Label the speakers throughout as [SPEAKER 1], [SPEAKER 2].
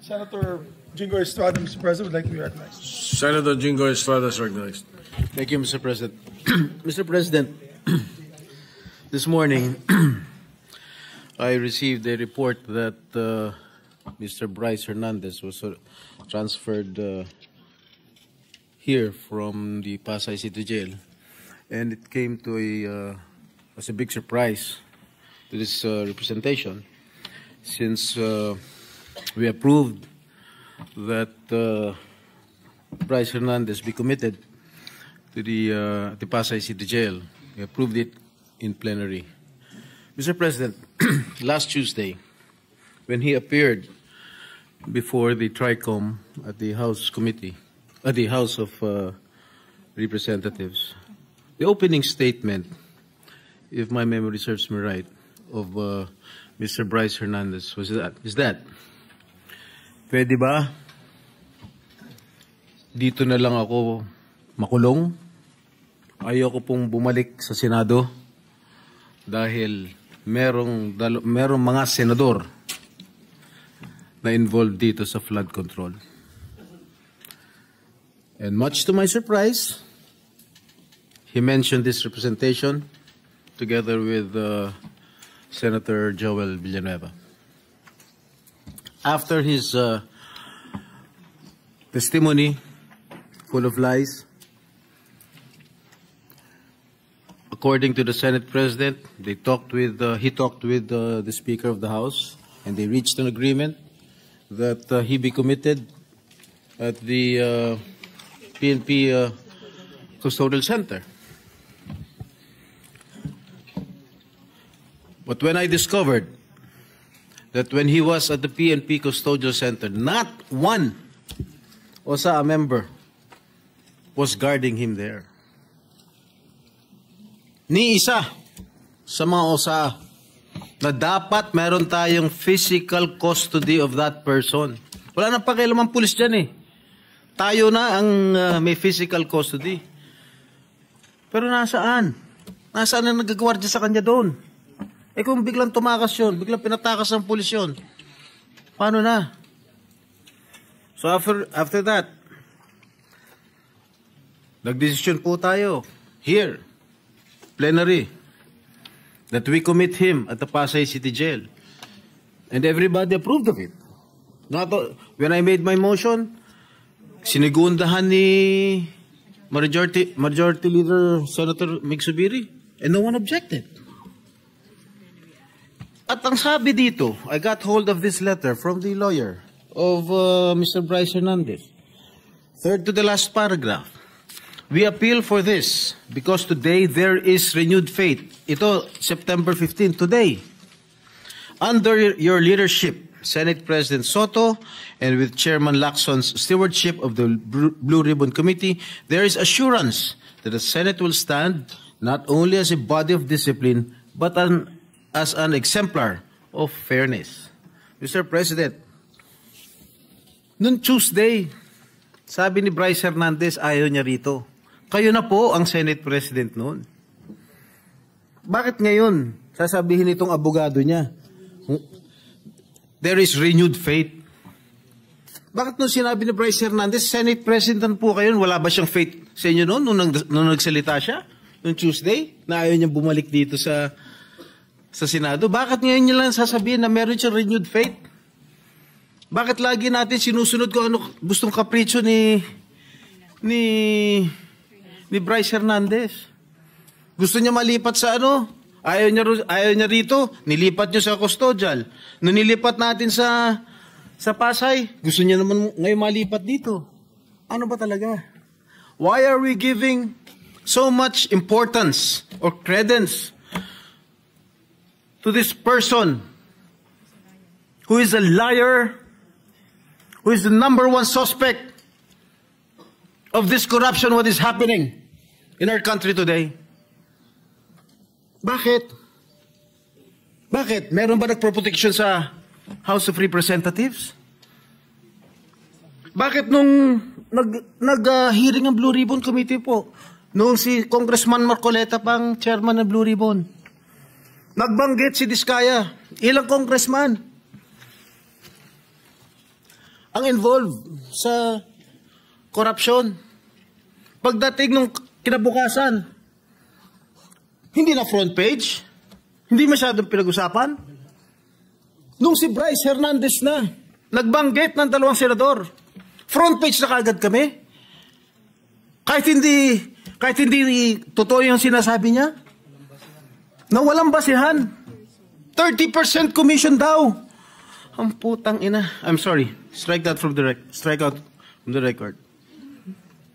[SPEAKER 1] Senator Jingo Estrada, Mr. President, would like to be recognized.
[SPEAKER 2] Senator Jingo Estrada is recognized.
[SPEAKER 3] Thank you, Mr. President. Mr. President, this morning I received a report that Mr. Bryce Hernandez was transferred here from the Pasay City Jail, and it came to as a big surprise to this representation, since we approved that Bryce Hernandez be committed to the Pasay City Jail. We approved it in plenary. Mr. President, last Tuesday, when he appeared before the TRICOM at the House Committee, at the House of Representatives, the opening statement, if my memory serves me right, of Mr. Bryce Hernandez is that, pwede ba dito na lang ako makulong? Ayoko pong bumalik sa Senado dahil merong mga senador na involved dito sa flood control. And much to my surprise, he mentioned this representation together with Senator Joel Villanueva. After his testimony, full of lies, according to the Senate President, he talked with the Speaker of the House, and they reached an agreement that he be committed at the PNP Custodial Center. But when I discovered that when he was at the PNP Custodial Center, not one OSA member was guarding him there. Ni isa sa mga OSA na dapat meron tayong physical custody of that person. Wala nang pakialam ang pulis dyan eh. Tayo na ang may physical custody. Pero nasaan? Nasaan na nagagwardya sa kanya doon? Eh kung biglang tumakas yun, biglang pinatakas ng pulis yun, paano na? So after that, nagdesisyon po tayo here, plenary, that we commit him at the Pasay City Jail. And everybody approved of it. When I made my motion, sinigundahan ni Majority Leader Senator Mig Zubiri, and no one objected. At ang sabi dito, I got hold of this letter from the lawyer of Mr. Bryce Hernandez. Third to the last paragraph. We appeal for this because today there is renewed faith. Ito, September 15, today. Under your leadership, Senate President Soto, and with Chairman Lacson's stewardship of the Blue Ribbon Committee, there is assurance that the Senate will stand not only as a body of discipline, but as an exemplar of fairness. Mr. President, noong Tuesday, sabi ni Bryce Hernandez, ayaw niya rito. Kayo na po ang Senate President noon. Bakit ngayon sasabihin itong abogado niya, there is renewed faith? Bakit nung sinabi ni Bryce Hernandez, Senate President po kayo, wala ba siyang faith sa inyo noon nung nagsalita siya? Noong Tuesday, na ayaw niya bumalik dito sa Senado? Bakit ngayon niya lang sasabihin na meron siyang renewed faith? Bakit lagi natin sinusunod kung ano gustong kapritsyo ni Bryce Hernandez? Gusto niya malipat sa ano? Ayaw niya rito, nilipat niyo sa custodial. Nung nilipat natin sa Pasay, gusto niya naman ngayon malipat dito. Ano ba talaga? Why are we giving so much importance or credence to this person who is a liar, who is the #1 suspect of this corruption, what is happening in our country today? Bakit? Bakit? Meron ba nagproprotection sa House of Representatives? Bakit nung nag-hearing ang Blue Ribbon Committee po, nung si Congressman Marcoleta pang chairman ng Blue Ribbon, nagbanggit si Diskaya, ilang congressman? ang involved sa korupsyon. Pagdating nung kinabukasan, hindi na front page, hindi masyadong pinag-usapan. Nung si Bryce Hernandez na, nagbanggit ng 2 senador, front page na kagad kami. Kahit hindi totoo yung sinasabi niya, na walang basihan. 30% commission daw. Ang putang ina. I'm sorry. Strike that from the strike out from the record.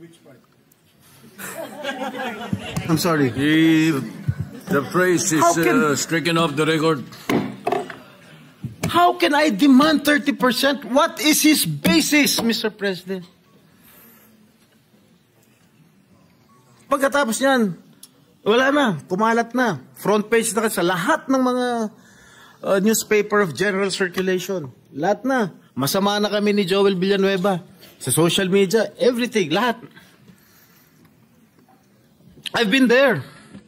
[SPEAKER 1] Which part?
[SPEAKER 3] I'm sorry.
[SPEAKER 2] The phrase is stricken off the record.
[SPEAKER 3] How can I demand 30%? What is his basis, Mr. President? Pagkatapos niyan, wala na, kumalat na. Front page na sa lahat ng mga newspaper of general circulation. Lahat na. Masama na kami ni Joel Villanueva. Sa social media, everything, lahat. I've been there.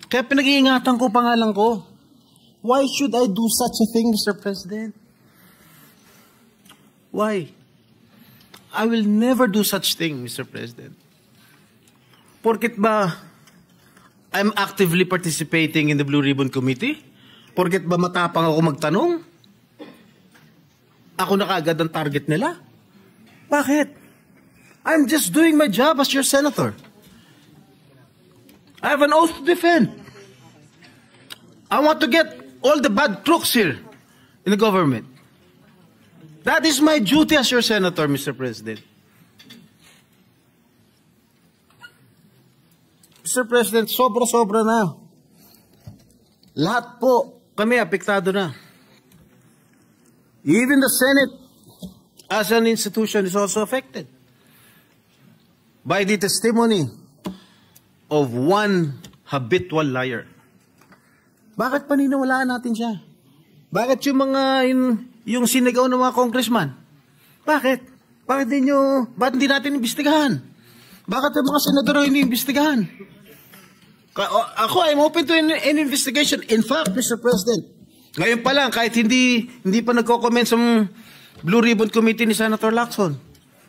[SPEAKER 3] Kaya pinag-iingatan ko pangalan ko. Why should I do such a thing, Mr. President? Why? I will never do such thing, Mr. President. Porket ba I'm actively participating in the Blue Ribbon Committee? Porket ba matapang ako magtanong? Ako na kaagad ang target nila? Bakit? I'm just doing my job as your senator. I have an oath to defend. I want to get all the bad crooks here in the government. That is my duty as your senator, Mr. President. Mr. President, sobra-sobra na. Lahat po, kami apektado na. Even the Senate, as an institution, is also affected by the testimony of one habitual liar. Bakit paniniwalaan natin siya? Bakit yung mga, yung sinigaw ng mga congressman? Bakit? Bakit hindi natin imbestigahan? Bakit yung mga senador hindi imbestigahan? Ako, I'm open to an investigation. In fact, Mr. President, ngayon pa lang, kahit hindi pa nagko-comment sa Blue Ribbon Committee ni Senator Lacson,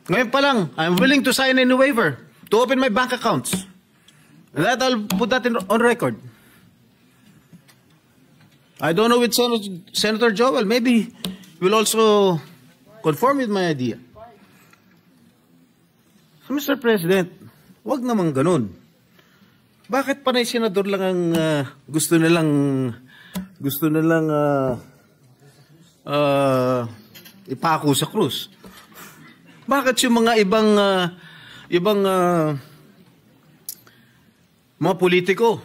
[SPEAKER 3] ngayon pa lang, I'm willing to sign any waiver to open my bank accounts. And that, I'll put that on record. I don't know with Senator Joel. Maybe he will also conform with my idea. So, Mr. President, wag naman ganun. Bakit panay senador lang ang gusto nilang ipako sa krus? Bakit yung mga ibang mga politiko?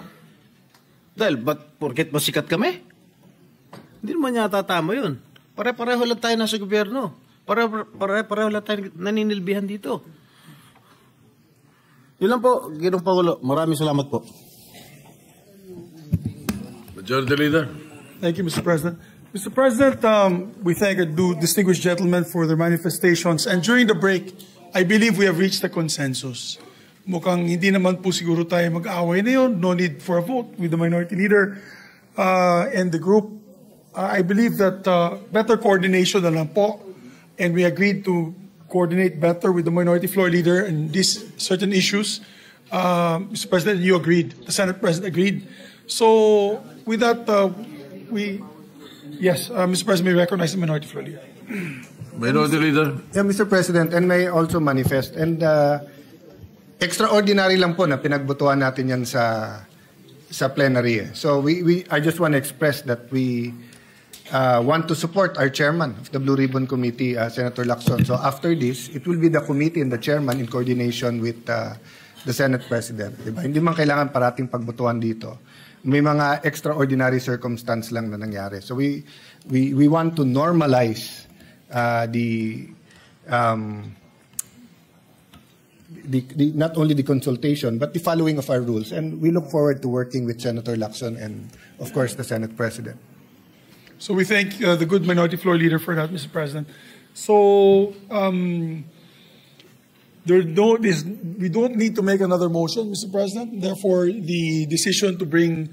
[SPEAKER 3] Dahil, porket masikat kami? Hindi naman yata tama yun. Pare-pareho lang tayo nasa gobyerno. Pare-pareho lang tayo naninilbihan dito. Yun lang po, Ginoong Pangulo. Maraming salamat po.
[SPEAKER 2] Majority Leader.
[SPEAKER 1] Thank you, Mr. President. Mr. President, we thank our distinguished gentlemen for their manifestations. And during the break, I believe we have reached a consensus. Mukhang hindi naman po siguro tayo mag-away na yun. No need for a vote with the Minority Leader and the group. I believe that better coordination na lang po. And we agreed to coordinate better with the Minority Floor Leader in these certain issues. Mr. President, you agreed. The Senate President agreed. So with that, yes, Mr. President, may recognize the Minority Floor Leader.
[SPEAKER 2] Minority Leader.
[SPEAKER 4] Yeah, Mr. President, and may also manifest. And extraordinary lang po na pinagbutuan natin yan sa plenary. So I just want to express that we want to support our chairman of the Blue Ribbon Committee, Senator Lacson. So after this, it will be the committee and the chairman in coordination with the Senate President. Diba? Hindi man kailangan parating pagbutuan dito. May mga extraordinary circumstance lang na nangyari. So we want to normalize not only the consultation, but the following of our rules. And we look forward to working with Senator Lacson and, of course, the Senate President.
[SPEAKER 1] So we thank the good Minority Floor Leader for that, Mr. President. So we don't need to make another motion, Mr. President. Therefore, the decision to bring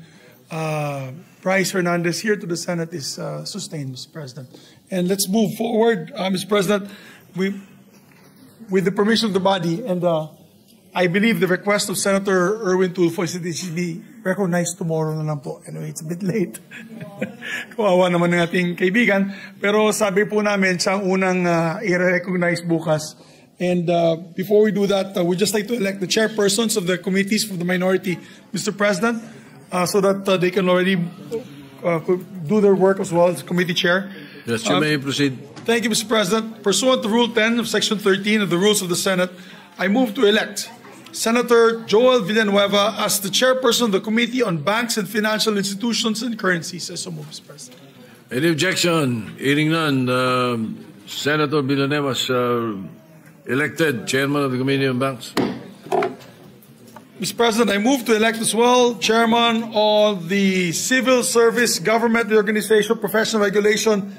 [SPEAKER 1] Bryce Hernandez here to the Senate is sustained, Mr. President. And let's move forward, Mr. President. with the permission of the body, and I believe the request of Senator Erwin Tulfo is that it should be recognized tomorrow na lang po. Anyway, it's a bit late. Kawawa naman ng ating kaibigan. Pero sabi po namin, siya ang unang i-recognize bukas. And before we do that, we'd just like to elect the chairpersons of the committees for the minority, Mr. President, so that they can already do their work as well as committee chair.
[SPEAKER 2] Yes, you may proceed.
[SPEAKER 1] Thank you, Mr. President. Pursuant to Rule 10 of Section 13 of the Rules of the Senate, I move to elect Senator Joel Villanueva as the chairperson of the Committee on Banks and Financial Institutions and Currencies. As so moved, Mr. President.
[SPEAKER 2] Any objection? Hearing none, Senator Villanueva is elected chairman of the Committee on Banks.
[SPEAKER 1] Mr. President, I move to elect as well chairman of the Civil Service Government Reorganization Professional Regulation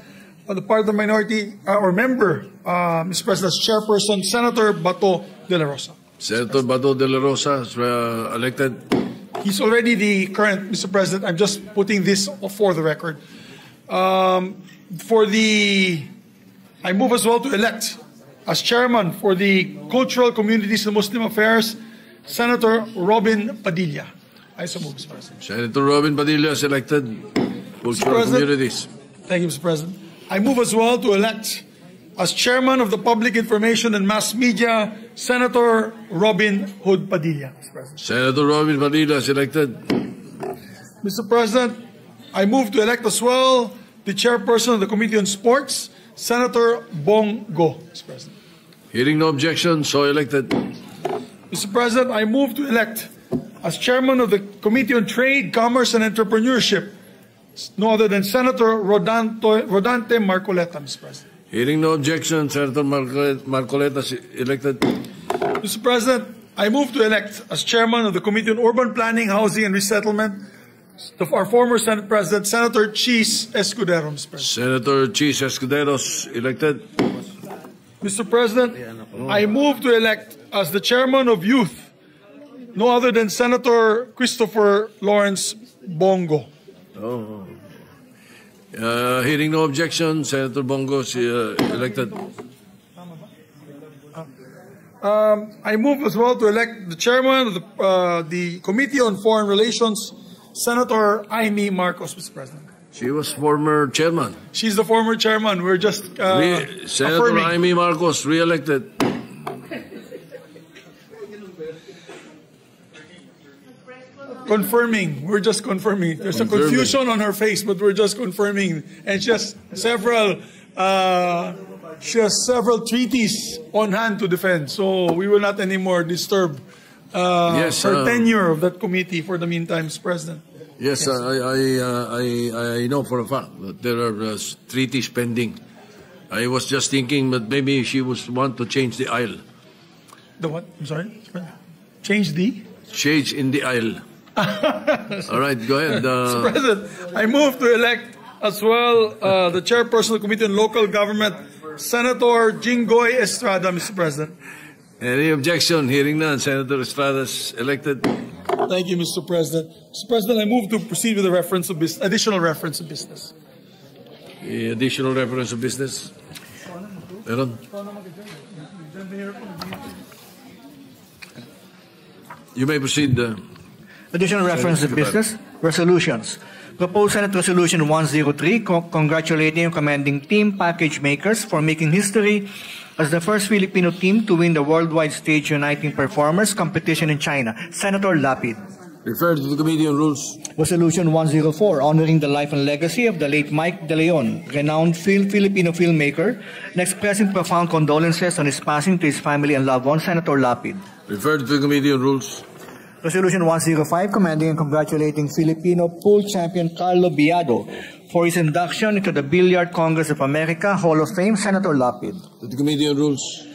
[SPEAKER 1] on the part of the minority or member, Mr. President, as chairperson, Senator Bato de la Rosa.
[SPEAKER 2] Senator Bato de la Rosa is elected.
[SPEAKER 1] He's already the current, Mr. President. I'm just putting this for the record. I move as well to elect as chairman for the Cultural Communities and Muslim Affairs, Senator Robin Padilla. I so move, Mr. President.
[SPEAKER 2] Senator Robin Padilla is elected. Cultural Communities.
[SPEAKER 1] Thank you, Mr. President. I move as well to elect as chairman of the Public Information and Mass Media, Senator Robin Hood Padilla, Mr. President.
[SPEAKER 2] Senator Robin Padilla is elected.
[SPEAKER 1] Mr. President, I move to elect as well the chairperson of the Committee on Sports, Senator Bong Go, Mr. President.
[SPEAKER 2] Hearing no objection, so elected.
[SPEAKER 1] Mr. President, I move to elect as chairman of the Committee on Trade, Commerce, and Entrepreneurship, no other than Senator Rodante Marcoleta, Mr. President.
[SPEAKER 2] Hearing no objection, Senator Marcoleta is elected.
[SPEAKER 1] Mr. President, I move to elect as chairman of the Committee on Urban Planning, Housing, and Resettlement our former Senate President, Senator Cheese Escudero, Mr. President.
[SPEAKER 2] Senator Cheese Escudero is elected.
[SPEAKER 1] Mr. President, I move to elect as the chairman of Youth, no other than Senator Christopher Lawrence Bongo.
[SPEAKER 2] Hearing no objection, Senator Bongo is elected.
[SPEAKER 1] I move as well to elect the chairman of the Committee on Foreign Relations, Senator Amy Marcos, Mr. President.
[SPEAKER 2] She was former chairman.
[SPEAKER 1] She's the former chairman. We're just
[SPEAKER 2] Senator
[SPEAKER 1] affirming.
[SPEAKER 2] Amy Marcos, re-elected.
[SPEAKER 1] Confirming. We're just confirming. There's a confusion on her face, but we're just confirming. And she has several treaties on hand to defend. So we will not anymore disturb her tenure of that committee for the meantime, Mr. President.
[SPEAKER 2] Yes, I know for a fact that there are treaties pending. I was just thinking that maybe she was want to change the aisle.
[SPEAKER 1] The what? I'm sorry? Change the?
[SPEAKER 2] Change in the aisle. All right, go ahead.
[SPEAKER 1] Mr. President, I move to elect as well the chairperson of the Committee on Local Government, Senator Jinggoy Estrada, Mr. President.
[SPEAKER 2] Any objection? Hearing none, Senator Estrada is elected.
[SPEAKER 1] Thank you, Mr. President. Mr. President, I move to proceed with the reference of additional reference of business.
[SPEAKER 2] The additional reference of business. Meron? You may proceed.
[SPEAKER 5] Additional reference of business. Resolutions. Proposed Senate Resolution 103, congratulating and commending Team Package Makers for making history as the first Filipino team to win the Worldwide Stage Uniting Performers competition in China. Senator Lapid.
[SPEAKER 2] Referred to the Committee on Rules.
[SPEAKER 5] Resolution 104, honoring the life and legacy of the late Mike De Leon, renowned Filipino filmmaker, and expressing profound condolences on his passing to his family and loved ones. Senator Lapid.
[SPEAKER 2] Referred to the Committee on Rules.
[SPEAKER 5] Resolution 105, commending and congratulating Filipino pool champion Carlo Biado for his induction into the Billiard Congress of America Hall of Fame. Senator Lapid.
[SPEAKER 2] To the Committee on Rules.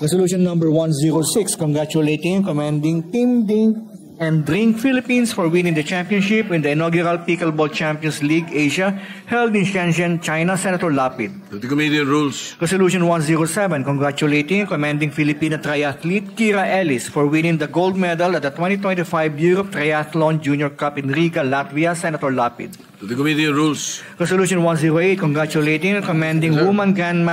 [SPEAKER 5] Resolution number 106, congratulating and commending Team Dink and Drink Philippines for winning the championship in the inaugural Pickleball Champions League Asia held in Shenzhen, China. Senator Lapid.
[SPEAKER 2] To the Committee on Rules.
[SPEAKER 5] Resolution 107, congratulating and commending Filipino triathlete Kira Ellis for winning the gold medal at the 2025 Europe Triathlon Junior Cup in Riga, Latvia. Senator Lapid.
[SPEAKER 2] To the Committee on Rules.
[SPEAKER 5] Resolution 108, congratulating and commending woman grandmaster